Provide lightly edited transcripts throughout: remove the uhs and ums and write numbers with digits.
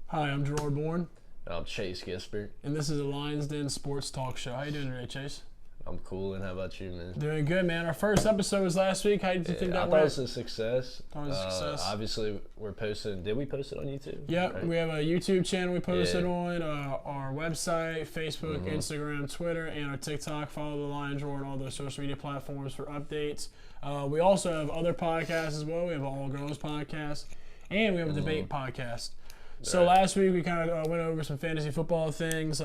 Hi, I'm Gerard Bourne, I'm Chase Gispert. and this is the Lions Den Sports Talk Show. How you doing today, Chase? I'm cool, and how about you, man? Doing good, man. Our first episode was last week. How did you think I that thought it went? was a success. Thought it was a success. Obviously, we're posting. Did we post it on YouTube? Yep, Right. we have a YouTube channel we posted Yeah. on, our website, Facebook, Instagram, Twitter, and our TikTok. Follow the Lions Roar on all those social media platforms for updates. We also have other podcasts as well. We have an All Girls podcast, and we have a debate podcast. So Right. last week we kind of went over some fantasy football things.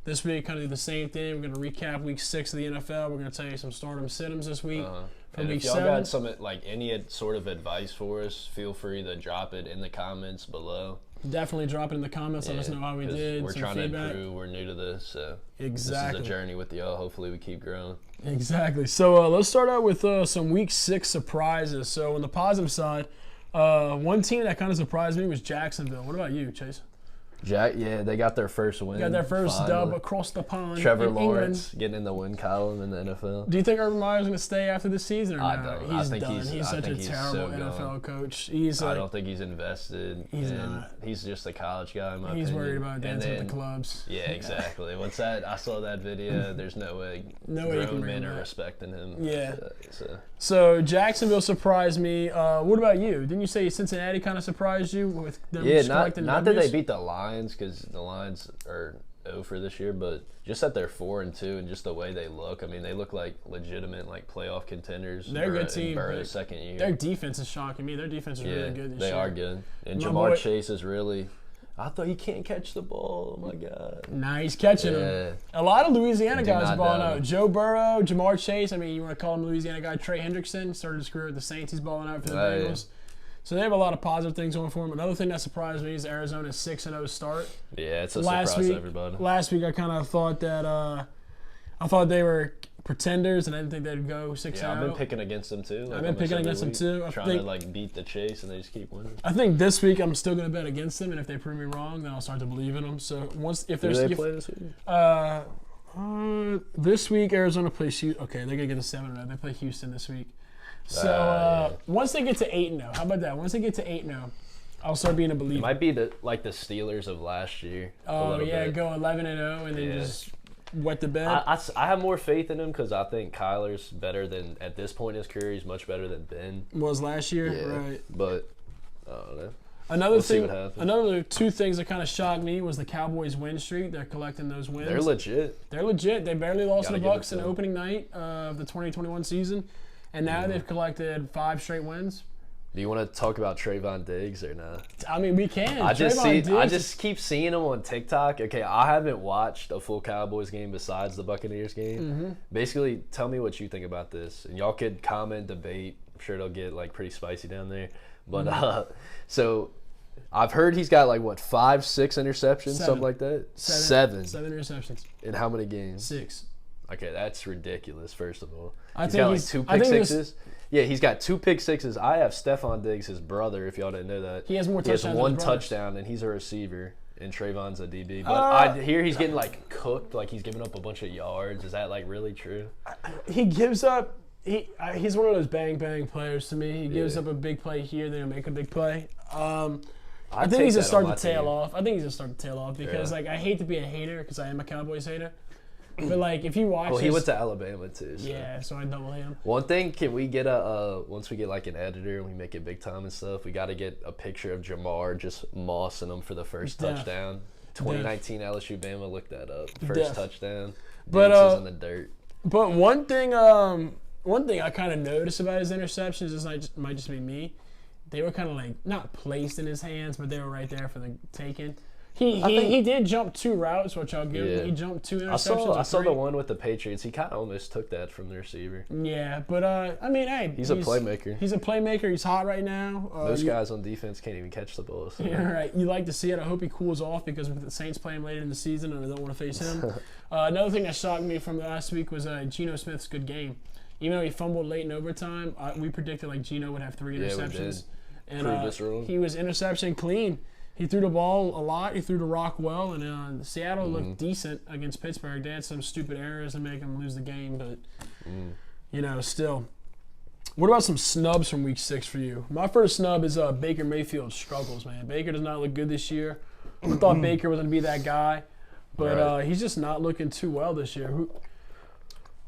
This week kind of do the same thing. We're going to recap week 6 of the NFL. We're going to tell you some stardom sit-ems this week for And week if y'all 7. got some any sort of advice for us, feel free to drop it in the comments below. Definitely drop it in the comments. Let us know how we 'Cause did. We're some trying feedback. to improve. We're new to this, so Exactly. this is a journey with y'all. Hopefully, we keep growing. Exactly. So let's start out with some week 6 surprises. So on the positive side, one team that kind of surprised me was Jacksonville. What about you, Chase? Yeah, they got their first win. Got their first finally. dub across the pond. Trevor in Lawrence getting in the win column in the NFL. Do you think Urban Meyer's going to stay after this season or I no? don't. I He's think done. he's- He's I such a think he's terrible so NFL gone. coach. He's I like, don't think he's invested. He's and not. He's just a college guy, in my he's opinion. worried about And dancing with then- the clubs. Yeah, exactly. What's that? I saw that video. There's no way No way you can grown bring men him are back. respecting him. Yeah. So, So Jacksonville surprised me. What about you? Didn't you say Cincinnati kind of surprised you with them yeah, collecting not that they W's? beat the Lions, because the Lions are 0 for this year, but just that they're 4-2 and just the way they look. I mean, they look like legitimate playoff contenders. They're a good team, Burrow's but second year. Their defense is shocking me. Their defense is yeah, really good this they year. are good. And My Jamar boy- Chase is really. I thought he can't catch the ball. Oh my God. Nah, he's catching Yeah. them. A lot of Louisiana Do guys not are balling doubt out. him. Joe Burrow, Jamar Chase. I mean, you want to call him Louisiana guy. Trey Hendrickson started his career with the Saints. He's balling out for the Oh, yeah. Bengals. So they have a lot of positive things going for him. Another thing that surprised me is Arizona's 6-0 start. Yeah, it's a Last surprise week, to everybody. Last week I kind of thought that I thought they were pretenders, and I didn't think they'd go 6-0. Yeah, I've been picking against them too. I've been picking against them too. I Trying think- to like beat the chase, and they just keep winning. I think this week I'm still going to bet against them, and if they prove me wrong, then I'll start to believe in them. So if Who there's do they play this week? this week Arizona plays Houston. Okay, they're gonna get to 7-0. They play Houston this week. So Yeah. once they get to 8-0, how about that? Once they get to 8-0, I'll start being a It believer. might be the Steelers of last year. a Oh little yeah, bit. go 11-0 and then Yeah. just wet the bed. I have more faith in him because I think Kyler's better than at this point in his career. He's much better than Ben. was last year, right? But I don't know. Another We'll see thing, what happens. another two things that kind of shocked me was the Cowboys' win streak. They're collecting those wins. They're legit. They're legit. They barely lost to the Gotta give it Bucks to in them. opening night of the 2021 season, and now they've collected 5 straight wins. Do you want to talk about Trayvon Diggs or not? I mean, we can. I Trayvon just keep seeing him on TikTok. Okay, I haven't watched a full Cowboys game besides the Buccaneers game. Mm-hmm. Basically, tell me what you think about this, and y'all could comment, debate. I'm sure it'll get like pretty spicy down there. But Mm-hmm. so I've heard he's got like what 5, 6 interceptions, 7. something like that. 7 interceptions. In how many games? 6. Okay, that's ridiculous. First of all, I he's think got like he's- 2 I pick think this- sixes. Yeah, he's got 2 pick sixes. I have Stephon Diggs, his brother. If y'all didn't know that, He has more He has touchdowns than one his brothers. touchdown, and he's a receiver, and Trayvon's a DB. But I hear he's getting like cooked, like he's giving up a bunch of yards. Is that like really true? He gives up. He's one of those bang players to me. He gives Yeah. up a big play here, then he'll make a big play. I I'd think take he's that gonna start on to my tail team. off. I think he's gonna start to tail off because Yeah. like I hate to be a hater because I am a Cowboys hater, but like if you watch, Well, he his- went to Alabama too. So. yeah, so I double hate him. One thing, can we get once we get like an editor and we make it big time and stuff, we got to get a picture of Jamar just mossing him for the first Def. touchdown. 2019 LSU Bama, look that up. First Def. touchdown. But, Diggs is in the dirt. But one thing I kind of noticed about his interceptions is might just be me. They were kind of like not placed in his hands, but they were right there for the taking. He did jump 2 routes, which I'll give him. Yeah. He jumped 2 interceptions. I or saw 3. the one with the Patriots. He kind of almost took that from the receiver. Yeah, but I mean, hey, He's a playmaker. He's a playmaker. He's hot right now. Those guys on defense can't even catch the ball. So. You're right. You like to see it. I hope he cools off because the Saints play him later in the season, and I don't want to face him. Another thing that shocked me from last week was Geno Smith's good game. Even though he fumbled late in overtime, we predicted like Geno would have 3 Yeah, we interceptions. did. And Proved us wrong. he was interception clean. He threw the ball a lot. He threw the rock well, and Seattle Mm-hmm. looked decent against Pittsburgh. They had some stupid errors to make them lose the game, but still. What about some snubs from Week 6 for you? My first snub is Baker Mayfield's struggles, man. Baker does not look good this year. I thought Baker was going to be that guy, but he's just not looking too well this year.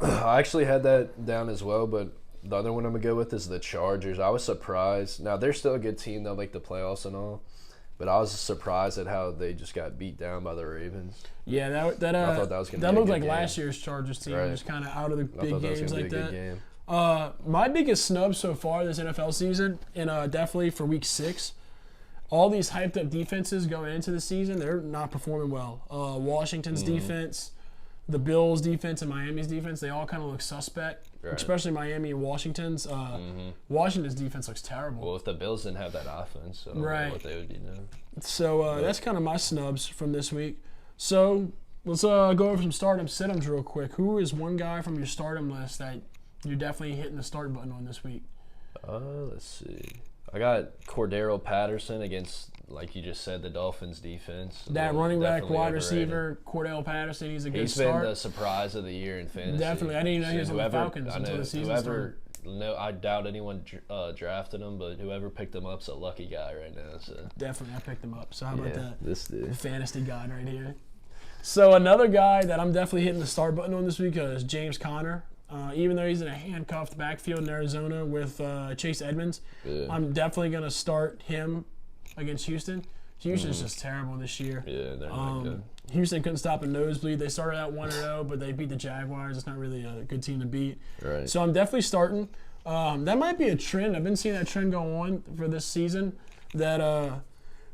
I actually had that down as well, but the other one I'm going to go with is the Chargers. I was surprised. Now, they're still a good team. They'll make the playoffs and all. But I was surprised at how they just got beat down by the Ravens. Yeah, I thought that was going to be that looked like game. last year's Chargers team, just kind of out of the big games like that. Game. My biggest snub so far this NFL season, and definitely for Week 6, all these hyped up defenses going into the season, they're not performing well. Washington's defense, the Bills' defense, and Miami's defense, they all kind of look suspect. Right. Especially Miami and Washington's. Washington's defense looks terrible. Well, if the Bills didn't have that offense, so I don't know what they would be doing. So that's kind of my snubs from this week. So let's go over some stardom sit-ems real quick. Who is one guy from your stardom list that you're definitely hitting the start button on this week? Let's see. I got Cordero Patterson against, like you just said, the Dolphins defense. That running back, wide receiver, Cordell Patterson, he's a good start. He's been the surprise of the year in fantasy. Definitely. I didn't even know he was on the Falcons until the season started. No, I doubt anyone drafted him, but whoever picked him up's a lucky guy right now. So. Definitely, I picked him up. So how about that? This dude. Fantasy god right here. So another guy that I'm definitely hitting the start button on this week is James Conner. Even though he's in a handcuffed backfield in Arizona with Chase Edmonds, I'm definitely going to start him against Houston. Houston's just terrible this year. Yeah, they're not good. Houston couldn't stop a nosebleed. They started out 1-0, but they beat the Jaguars. It's not really a good team to beat. Right. So I'm definitely starting. That might be a trend. I've been seeing that trend go on for this season, that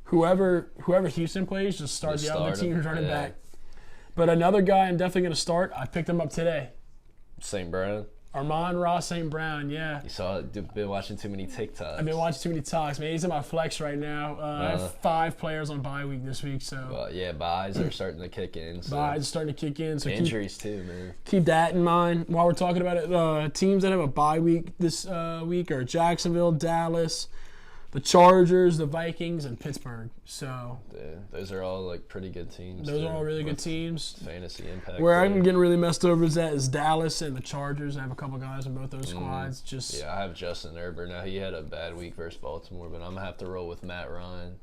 whoever Houston plays, just start the other team's running back. But another guy I'm definitely going to start, I picked him up today. St. Brown? Amon-Ra St. Brown, yeah. You saw it, been watching too many TikToks. I've been watching too many talks, man. He's in my flex right now. I have 5 players on bye week this week, so. Well, yeah, buys are starting to kick in. So. Buys are starting to kick in. So injuries too, man. Keep that in mind. While we're talking about it, teams that have a bye week this week are Jacksonville, Dallas, the Chargers, the Vikings, and Pittsburgh. So those are all like pretty good teams. Those are all really good teams. Fantasy impact. Where I'm getting really messed over is Dallas and the Chargers. I have a couple guys in both those squads. I have Justin Herbert. Now he had a bad week versus Baltimore, but I'm gonna have to roll with Matt Ryan.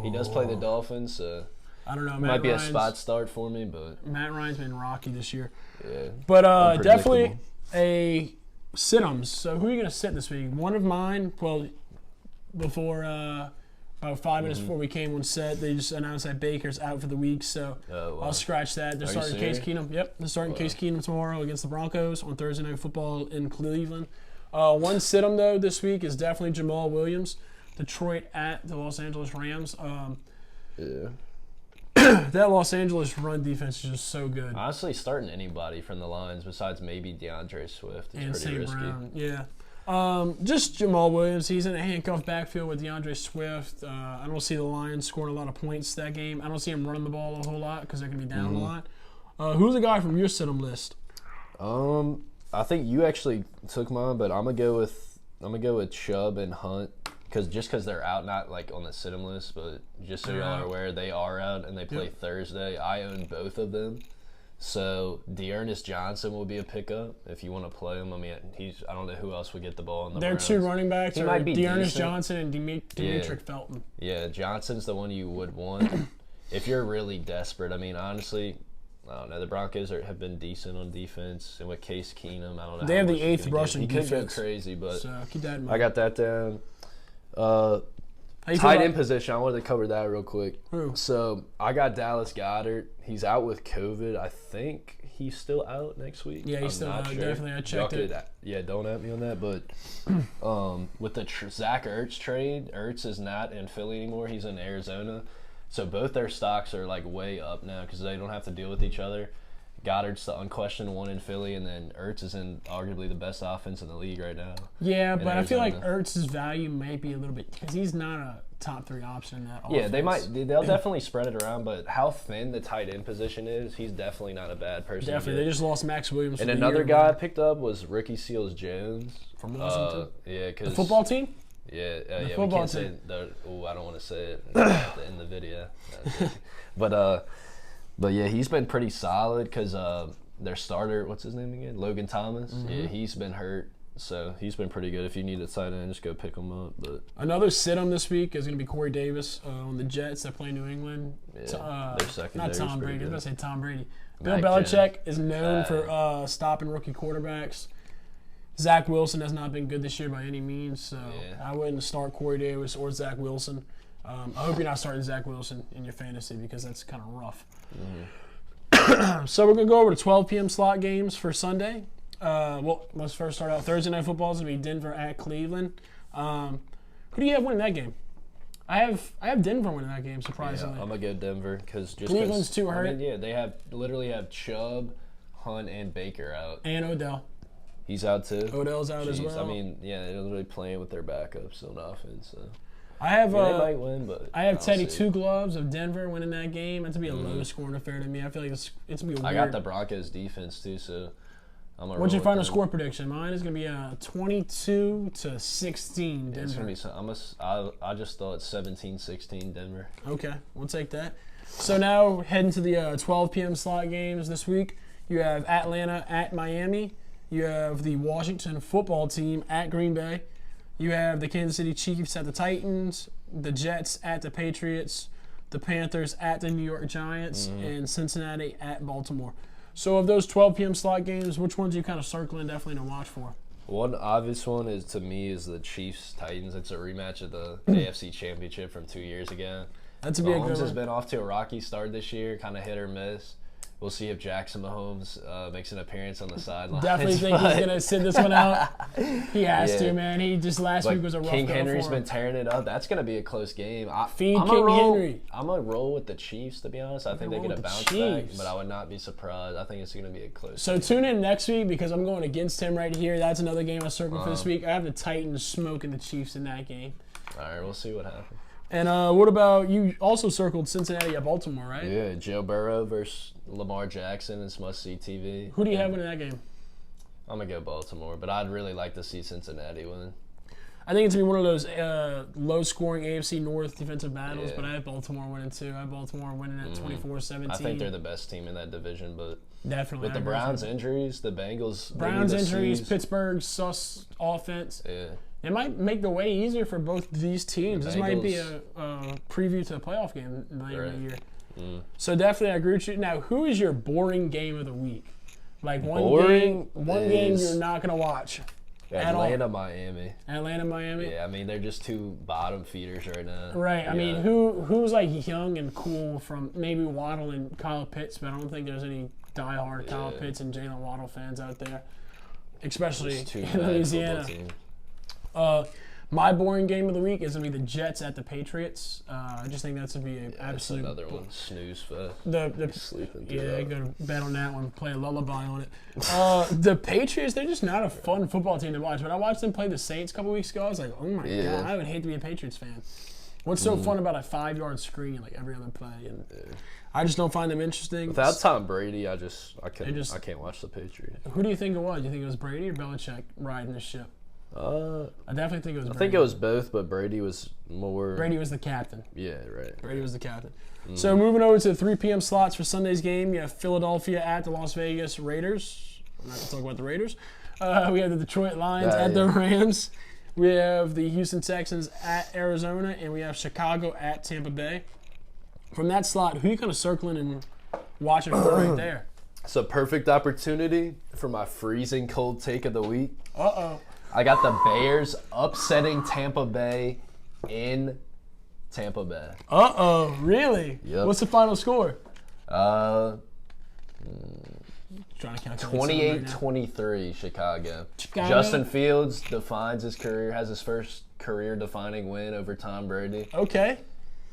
He does play the Dolphins, so I don't know. Might be a spot start for me, but Matt Ryan's been rocky this year. Yeah, but definitely a sit-ems. So who are you gonna sit this week? One of mine. Well. Before about 5 minutes before we came on set, they just announced that Baker's out for the week, so I'll scratch that. They're starting Case Keenum. Yep, they're starting Case Keenum tomorrow against the Broncos on Thursday Night Football in Cleveland. One sit-em though this week is definitely Jamal Williams, Detroit at the Los Angeles Rams. That Los Angeles run defense is just so good. Honestly, starting anybody from the Lions besides maybe DeAndre Swift is pretty risky. Brown. Yeah. Just Jamal Williams. He's in a handcuffed backfield with DeAndre Swift. I don't see the Lions scoring a lot of points that game. I don't see him running the ball a whole lot because they're going to be down a lot. Who's the guy from your sit-em list? I think you actually took mine, but I'm gonna go with Chubb and Hunt because they're out, not like on the sit-em list, but just so y'all are aware, they are out and they play Thursday. I own both of them. So Dearness Johnson will be a pickup if you want to play him. I mean, I don't know who else would get the ball in the Browns. Their 2 running backs are Dearness decent. Johnson and Demetric Felton. Yeah, Johnson's the one you would want if you're really desperate. I mean, honestly, I don't know. The Broncos have been decent on defense, and with Case Keenum, I don't know. They have the 8th rushing defense. He could go crazy, but so keep that in mind. I got that down. Tight end position, I wanted to cover that real quick. Who? So I got Dallas Goedert. He's out with COVID. I think he's still out next week. Yeah, he's still out. Sure. Definitely, I checked it. Don't at me on that. But with the Zach Ertz trade, Ertz is not in Philly anymore. He's in Arizona. So both their stocks are like way up now because they don't have to deal with each other. Goddard's the unquestioned one in Philly, and then Ertz is in arguably the best offense in the league right now. Yeah, but Arizona. I feel like Ertz's value may be a little bit because he's not a top 3 option in that offense. Yeah, they'll definitely spread it around, but how thin the tight end position is, he's definitely not a bad person. Definitely, they just lost Max Williams. And another guy I picked up was Ricky Seals-Jones from Washington. Because the football team. Yeah, we can't say I don't want to say it in the video. But yeah, he's been pretty solid because their starter, what's his name again? Logan Thomas. Yeah, he's been hurt. So he's been pretty good. If you need a tight end, just go pick him up. But Another sit-em this week is going to be Corey Davis on the Jets that play New England. yeah, their secondary Not Tom is Brady. pretty I was good. going to say Tom Brady. Bill Mac Belichick is known for stopping rookie quarterbacks. Zach Wilson has not been good this year by any means, so Yeah. I wouldn't start Corey Davis or Zach Wilson. I hope you're not starting Zach Wilson in your fantasy because that's kind of rough. So we're going to go over to 12 p.m. slot games for Sunday. Well, let's first start out. Thursday Night Football is going to be Denver at Cleveland. Who do you have winning that game? I have Denver winning that game, surprisingly. Yeah, I'm gonna go Denver because Cleveland's too hurt. I mean, yeah, they literally have Chubb, Hunt, and Baker out. And Odell. He's out too. Odell's out as Jeez, well. I mean, yeah, they're literally playing with their backups on offense. So. I have They might win, but I have Teddy see. Two Gloves of Denver winning that game. That's gonna be a low scoring affair to me. I feel like it's gonna be weird. I got the Broncos defense too, so I'm gonna. What's your roll final with them. score prediction? Mine is gonna be 22-16 Denver. It's gonna be. I just thought 17-16 Denver. Okay, we'll take that. So now heading to the 12 p.m. slot games this week. You have Atlanta at Miami. You have the Washington football team at Green Bay. You have the Kansas City Chiefs at the Titans, the Jets at the Patriots, the Panthers at the New York Giants, and Cincinnati at Baltimore. So of those 12 p.m. slot games, which ones are you kind of circling definitely to watch for? One obvious one is to me is the Chiefs Titans. It's a rematch of the AFC Championship from 2 years ago. That's a big Mahomes good has one. bhas been off to a rocky start this year, kind of hit or miss. We'll see if Jackson Mahomes makes an appearance on the sideline. Definitely think he's going to sit this one out. He has to, man. He just last week was a rough King go Henry's for been him. tearing it up. That's going to be a close game. Feed I'm King roll, Henry. I'm going to roll with the Chiefs, to be honest. I think they're roll going to with the bounce back, Chiefs. but I would not be surprised. I think it's going to be a close So game. tune in next week because I'm going against him right here. That's another game I circled for this week. I have the Titans smoking the Chiefs in that game. All right, we'll see what happens. And what about you? Also circled Cincinnati at Baltimore, right? Yeah, Joe Burrow versus Lamar Jackson. It's must-see TV. Who do you have winning that game? I'm going to go Baltimore, but I'd really like to see Cincinnati win. I think it's going to be one of those low-scoring AFC North defensive battles, Yeah. but I have Baltimore winning too. I have Baltimore winning at 24-17. I think they're the best team in that division, but Definitely. with the Browns injuries, the Bengals... they Browns need to injuries, seize- Pittsburgh's sus offense. Yeah. It might make the way easier for both these teams. This might be Bengals- a preview to the playoff game later in the Right. year. So definitely, I agree with you. Now, who is your boring game of the week? Like one Boring game is- you're not gonna watch. At all. Atlanta, Miami. Atlanta, Miami. Yeah, I mean, they're just two bottom feeders right now. Right. I mean, Yeah. who's like young and cool from maybe Waddle and Kyle Pitts, but I don't think there's any diehard Kyle Yeah. Pitts and Jalen Waddle fans out there, especially Just two in bad football Louisiana. teams. My boring game of the week is gonna be the Jets at the Patriots. I just think that's gonna be an That's absolute. another one. Snooze fest. The Sleeping through yeah, that. go to bed on that one, play a lullaby on it. The Patriots, they're just not a fun football team to watch. When I watched them play the Saints a couple weeks ago, I was like, oh my Yeah. god, I would hate to be a Patriots fan. What's so fun about a 5-yard screen like every other play? And I just don't find them interesting. Without Tom Brady, I can't watch the Patriots. Who do you think it was? You think it was Brady or Belichick riding the ship? I definitely think it was Brady. I think it was both, but Brady was more. Brady was the captain. Yeah, right. Brady was the captain. So moving over to the 3 p.m. slots for Sunday's game, you have Philadelphia at the Las Vegas Raiders. I'm not going to talk about the Raiders. We have the Detroit Lions at the Rams. We have the Houston Texans at Arizona, and we have Chicago at Tampa Bay. From that slot, who are you kind of circling and watching for right there? It's a perfect opportunity for my freezing cold take of the week. Uh-oh. I got the Bears upsetting Tampa Bay in Tampa Bay. Uh-oh. Really? Yep. What's the final score? Trying to calculate 28-23 Chicago. Chicago? Justin Fields defines his career, has his first career-defining win over Tom Brady. Okay.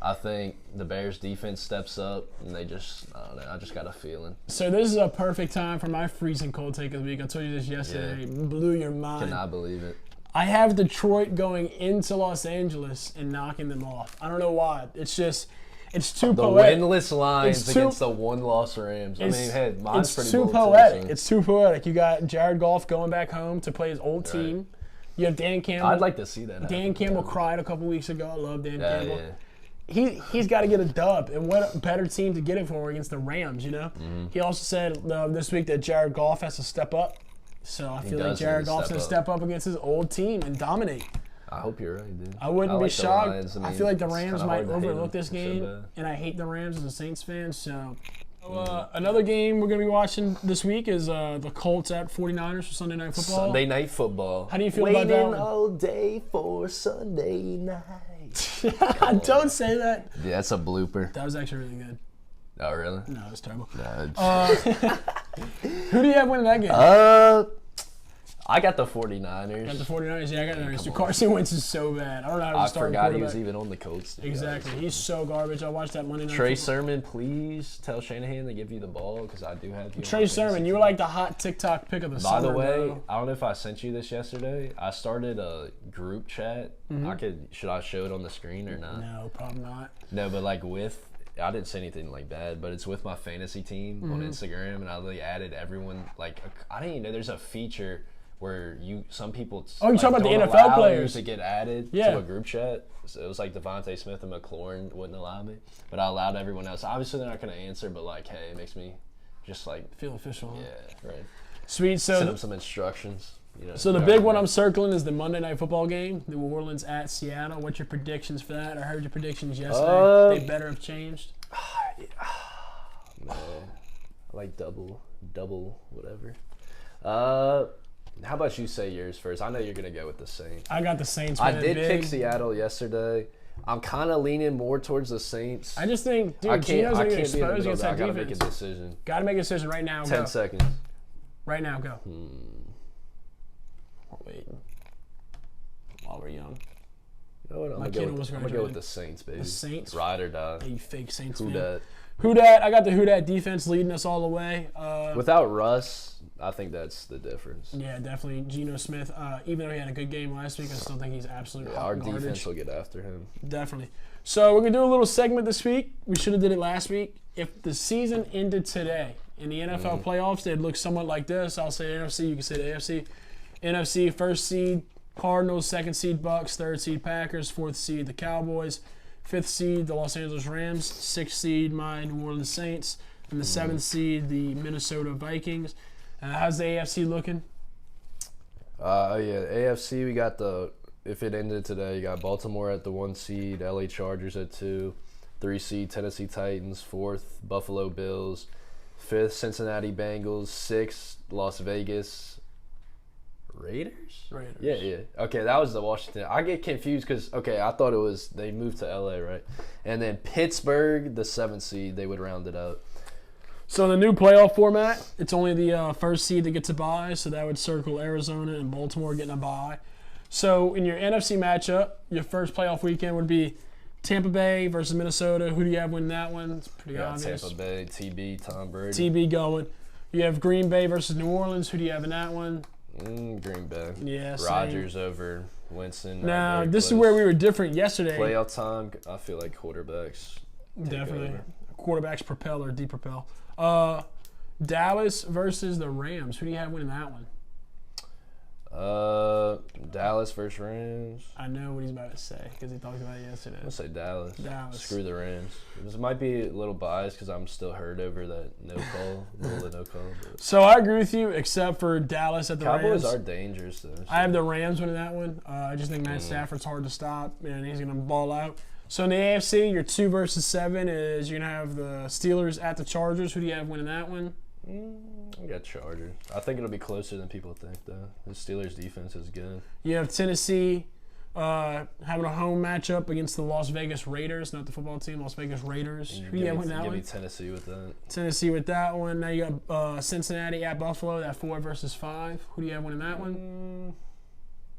I think the Bears defense steps up, and I don't know, I just got a feeling. So this is a perfect time for my freezing cold take of the week. I told you this yesterday. It blew your mind. Cannot believe it. I have Detroit going into Los Angeles and knocking them off. I don't know why. It's just, it's too The poetic. winless Lions It's too- against the one-loss Rams. I mean, hey, mine's it's pretty too bold poetic. too, so. It's too poetic. You got Jared Goff going back home to play his old team. You have Dan Campbell. I'd like to see that happen. Dan Campbell cried a couple weeks ago. I love Dan Yeah, Campbell. yeah. He's got to get a dub, and what a better team to get it for against the Rams, you know? Mm-hmm. He also said this week that Jared Goff has to step up So I He feel like does need Jared to Goff's step going to up. step up against his old team and dominate. I hope you're right, dude. I wouldn't be like the shocked. Lions. I feel like the it's Rams kinda might hard to hate overlook them. this They're so game, bad. and I hate the Rams as a Saints fan. So another game we're going to be watching this week is the Colts at 49ers for Sunday Night Football. Sunday night football. How do you feel about that one? all day for Sunday night. Don't say that. Yeah, that's a blooper. That was actually really good. Oh, really? No, it was terrible. No, Who do you have winning that game? I got the 49ers. Got the 49ers. Yeah, I got the Niners. Dude, Carson Wentz is so bad. I don't know how to I start forgot he was even on the Colts. Exactly. He's so garbage. I watched that Monday Night Trey Football. Sermon, please tell Shanahan to give you the ball because I do have you. Trey Sermon, you were like the hot TikTok pick of the By summer, the way, bro. I don't know if I sent you this yesterday. I started a group chat. Should I show it on the screen or not? No, probably not. No, but like I didn't say anything like bad, but it's with my fantasy team on Instagram, and I really added everyone. Like I didn't even know there's a feature where some people. Oh, you're talking about the don't NFL allow players. you to get added to a group chat. So it was like Devontae Smith and McLaurin wouldn't allow me, but I allowed everyone else. Obviously, they're not going to answer, but like, hey, it makes me just like Feel official. Huh? yeah, right. Sweet. Send So, them some instructions. You know, so the big one I'm circling is the Monday Night Football game, New Orleans at Seattle. What's your predictions for that? I heard your predictions yesterday. They better have changed. Man, I like double, whatever. How about you say yours first? I know you're gonna go with the Saints. I got the Saints. I winning did big. pick Seattle yesterday. I'm kind of leaning more towards the Saints. I just think, dude, I Gino's can't gonna get be in the exposed middle. against I that gotta make a defense. decision. Gotta make a decision right now. 10 Go. seconds. Right now, go. We're waiting. While we're young. You know what? My kid almost I'm gonna go graduated. with the Saints, baby. The Saints? Ride or die. Hey, you fake Saints Who fan. dat? Who dat? I got the Who dat defense leading us all the way. Without Russ, I think that's the difference. Yeah, definitely. Geno Smith, even though he had a good game last week, I still think he's absolute Our garbage. defense will get after him. Definitely. So we're going to do a little segment this week. We should have did it last week. If the season ended today in the NFL playoffs, they'd look somewhat like this. I'll say NFC, you can say the AFC. NFC, first seed, Cardinals, second seed, Bucks, third seed, Packers, fourth seed, the Cowboys, fifth seed, the Los Angeles Rams, sixth seed, my New Orleans Saints, and the seventh seed, the Minnesota Vikings. How's the AFC looking? Yeah, AFC, we got if it ended today, you got Baltimore at the 1 seed, LA Chargers at 2, 3 seed, Tennessee Titans, 4th, Buffalo Bills, 5th, Cincinnati Bengals, 6th, Las Vegas Raiders? Yeah. Okay, that was the Washington. I get confused because, I thought it was, they moved to LA, right? And then Pittsburgh, the 7th seed, they would round it up. So the new playoff format, it's only the first seed that gets a bye, so that would circle Arizona and Baltimore getting a bye. So in your NFC matchup, your first playoff weekend would be Tampa Bay versus Minnesota. Who do you have winning that one? It's pretty obvious. Tampa Bay, TB, Tom Brady. TB going. You have Green Bay versus New Orleans. Who do you have in that one? Green Bay. Yeah, same. Rodgers over Winston. Now, this is where we were different yesterday. Playoff time, I feel like quarterbacks. Definitely. Over. Quarterbacks propel or de-propel. Dallas versus the Rams. Who do you have winning that one? Dallas versus Rams. I know what he's about to say because he talked about it yesterday. I'm going to say Dallas. Dallas. Screw the Rams. This might be a little biased because I'm still hurt over that no call, rule of no call. But So I agree with you, except for Dallas at the Cowboys Rams. are dangerous, though. So. I have the Rams winning that one. I just think Matt Stafford's hard to stop, and he's going to ball out. So in the AFC, your 2 versus 7 is you're going to have the Steelers at the Chargers. Who do you have winning that one? I got Chargers. I think it'll be closer than people think, though. The Steelers' defense is good. You have Tennessee having a home matchup against the Las Vegas Raiders, not the football team, Las Vegas Raiders. Who do you have winning that Give one? me Tennessee with that. Tennessee with that one. Now you got Cincinnati at Buffalo, that 4 versus 5. Who do you have winning that one?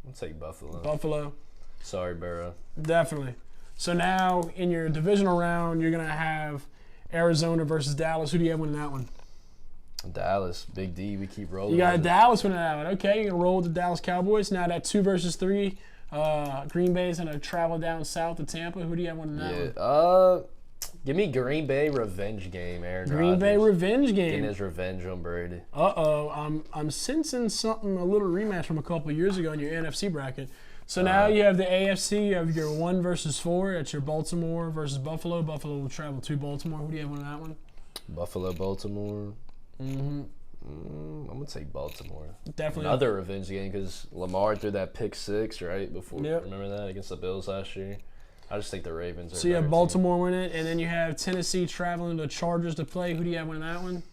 I'll take Buffalo. Buffalo. Sorry, Burrow. Definitely. So now in your divisional round, you're going to have Arizona versus Dallas. Who do you have winning that one? Dallas, Big D, we keep rolling. You got with it. Dallas winning that one. Okay, you're going to roll with the Dallas Cowboys. Now that 2 versus 3, Green Bay's going to travel down south to Tampa. Who do you have winning that one? Give me Green Bay revenge game, Aaron Green Rodgers. Bay revenge Getting game. his revenge on Brady. I'm sensing something, a little rematch from a couple of years ago in your NFC bracket. So now you have the AFC. You have your 1 versus 4. That's your Baltimore versus Buffalo. Buffalo will travel to Baltimore. Who do you have winning that one? Buffalo, Baltimore. I'm gonna take Baltimore. Definitely. Another revenge game because Lamar threw that pick 6 right before. Yep. Remember that against the Bills last year? I just think the Ravens are. So you have Baltimore win it, and then you have Tennessee traveling to Chargers to play. Who do you have winning that one?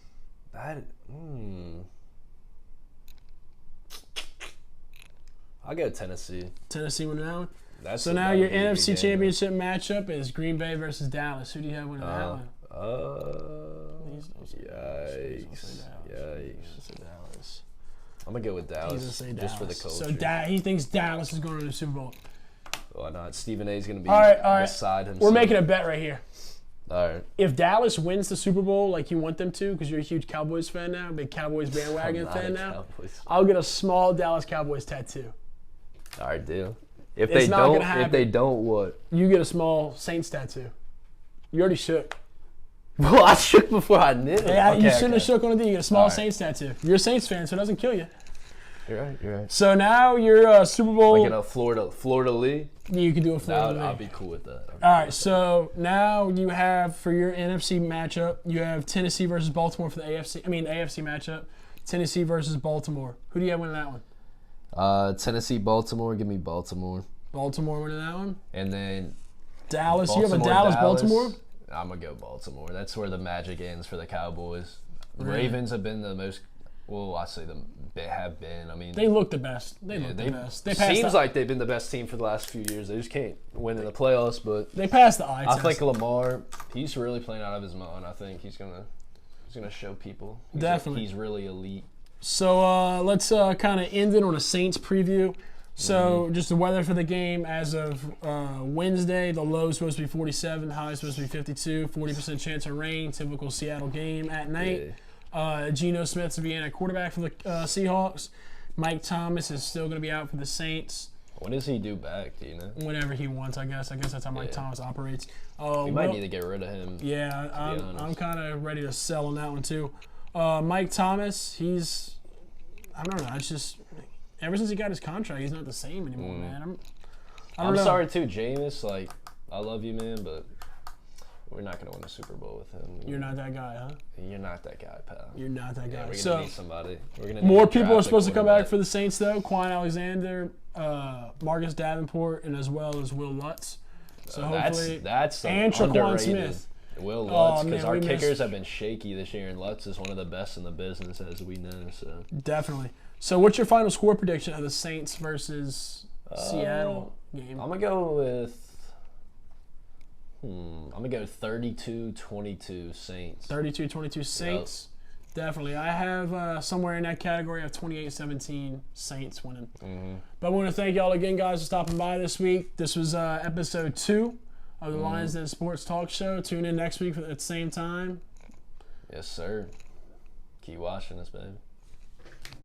I'll go Tennessee. Tennessee winning that one. So now your NFC Championship matchup is Green Bay versus Dallas. Who do you have winning that one? Yikes. Dallas. I'm going to go with Dallas just for the culture. So he thinks Dallas is going to the Super Bowl. Why not? Stephen A is going to be all right. beside himself. We're making a bet right here. All right. If Dallas wins the Super Bowl like you want them to, because you're a huge Cowboys fan now, big Cowboys bandwagon fan now, I'll get a small Dallas Cowboys tattoo. All right, deal. If they don't, what? You get a small Saints tattoo. You already shook. Well, I shook before I knew. Yeah, you shouldn't have shook on it. You get a small Saints tattoo. You're a Saints fan, so it doesn't kill you. You're right. So now you're Super Bowl. Like in a Florida Lee. You could do a Florida Lee. I'll be cool with that. All right, so now you have for your NFC matchup, you have Tennessee versus Baltimore for the AFC matchup. Tennessee versus Baltimore. Who do you have winning that one? Tennessee, Baltimore. Give me Baltimore. Baltimore winning that one. And then Dallas. You have a Baltimore. I'm gonna go Baltimore. That's where the magic ends for the Cowboys. The Really? Ravens have been the most. Well, I say them. They have been. I mean, They look the best. They look the best. They passed seems like they've been the best team for the last few years. They just can't win in the playoffs. But they passed the eye I test. think Lamar, he's really playing out of his mind. I think he's gonna show people. Definitely. He's really elite. So let's kind of end it on a Saints preview. So just the weather for the game as of Wednesday, the low is supposed to be 47, high is supposed to be 52, 40% chance of rain, typical Seattle game at night. Geno Smith's to be in at quarterback for the Seahawks. Mike Thomas is still going to be out for the Saints. When does he do back, do you know? Whenever he wants, I guess. I guess that's how Mike Thomas operates. We might need to get rid of him. Yeah, I'm kind of ready to sell on that one too. Mike Thomas, I don't know. It's just ever since he got his contract, he's not the same anymore, man. I'm sorry too, Jameis. Like, I love you, man, but we're not gonna win a Super Bowl with him. You're not that guy, huh? You're not that guy, pal. You're not that guy. We're gonna need somebody. More people are supposed to come back for the Saints, though. Quan Alexander, Marcus Davenport, and as well as Will Lutz. So hopefully, that's and Tre'Quan Smith. Will Lutz, because our kickers have been shaky this year, and Lutz is one of the best in the business, as we know. So definitely. So what's your final score prediction of the Saints versus Seattle game? I'm gonna go with. I'm gonna go 32-22 Saints. 32-22 Saints. Yep. Definitely. I have somewhere in that category of 28-17 Saints winning. But I want to thank y'all again, guys, for stopping by this week. This was episode 2 of the Lions Den Sports Talk Show. Tune in next week at the same time. Yes, sir. Keep watching us, baby.